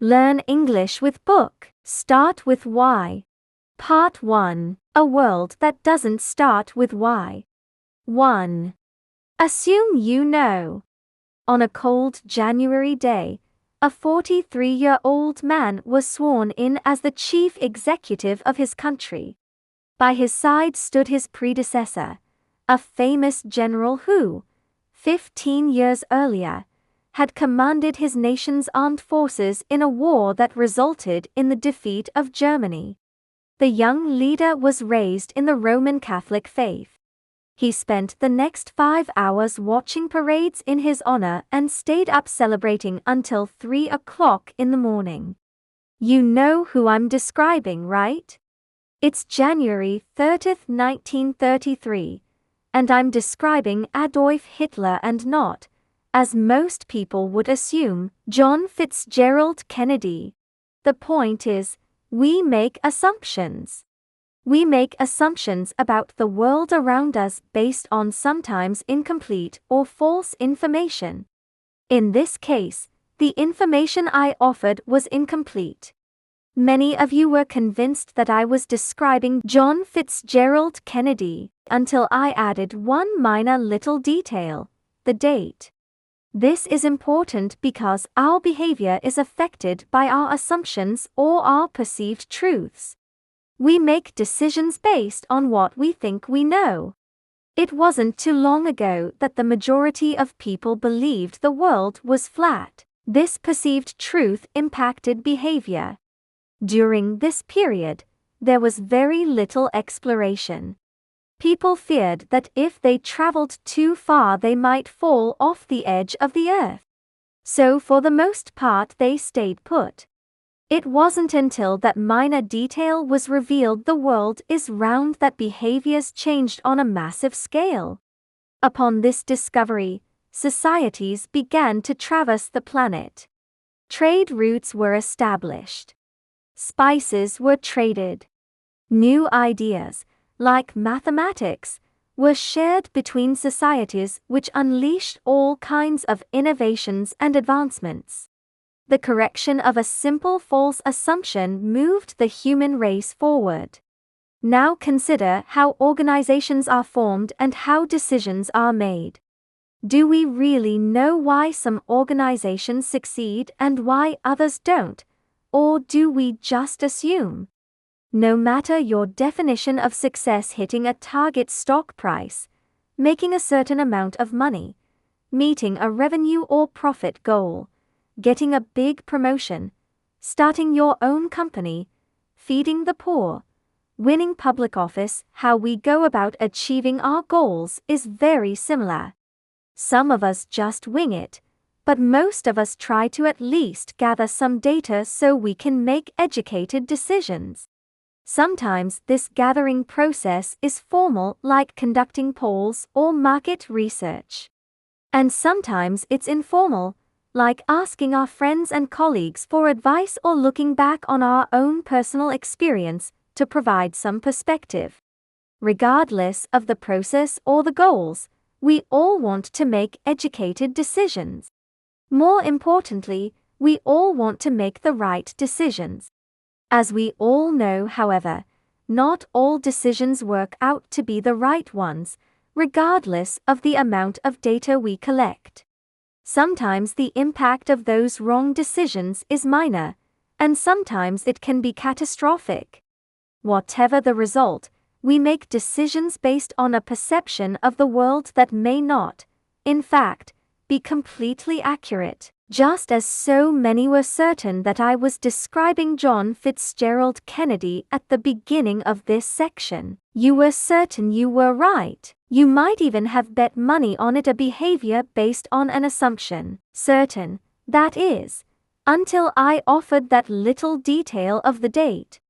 Learn English with book. Start with why. Part 1. A world that doesn't start with why. 1. Assume you know. On a cold January day, a 43-year-old man was sworn in as the chief executive of his country. By his side stood his predecessor, a famous general who, 15 years earlier, had commanded his nation's armed forces in a war that resulted in the defeat of Germany. The young leader was raised in the Roman Catholic faith. He spent the next 5 hours watching parades in his honor and stayed up celebrating until 3 o'clock in the morning. You know who I'm describing, right? It's January 30th, 1933, and I'm describing Adolf Hitler and not, as most people would assume, John Fitzgerald Kennedy. The point is, we make assumptions. We make assumptions about the world around us based on sometimes incomplete or false information. In this case, the information I offered was incomplete. Many of you were convinced that I was describing John Fitzgerald Kennedy, until I added one minor little detail: the date. This is important because our behavior is affected by our assumptions or our perceived truths. We make decisions based on what we think we know. It wasn't too long ago that the majority of people believed the world was flat. This perceived truth impacted behavior. During this period, there was very little exploration. People feared that if they traveled too far they might fall off the edge of the earth. So for the most part they stayed put. It wasn't until that minor detail was revealed the world is round that behaviors changed on a massive scale. Upon this discovery, societies began to traverse the planet. Trade routes were established. Spices were traded. New ideas, like mathematics, were shared between societies, which unleashed all kinds of innovations and advancements. The correction of a simple false assumption moved the human race forward. Now consider how organizations are formed and how decisions are made. Do we really know why some organizations succeed and why others don't, or do we just assume? No matter your definition of success, hitting a target stock price, making a certain amount of money, meeting a revenue or profit goal, getting a big promotion, starting your own company, feeding the poor, winning public office, how we go about achieving our goals is very similar. Some of us just wing it, but most of us try to at least gather some data so we can make educated decisions. Sometimes this gathering process is formal, like conducting polls or market research. And sometimes it's informal, like asking our friends and colleagues for advice or looking back on our own personal experience to provide some perspective. Regardless of the process or the goals, we all want to make educated decisions. More importantly, we all want to make the right decisions. As we all know, however, not all decisions work out to be the right ones, regardless of the amount of data we collect. Sometimes the impact of those wrong decisions is minor, and sometimes it can be catastrophic. Whatever the result, we make decisions based on a perception of the world that may not, in fact, be completely accurate. Just as so many were certain that I was describing John Fitzgerald Kennedy at the beginning of this section, you were certain you were right. You might even have bet money on it, a behavior based on an assumption. Certain, that is, until I offered that little detail of the date.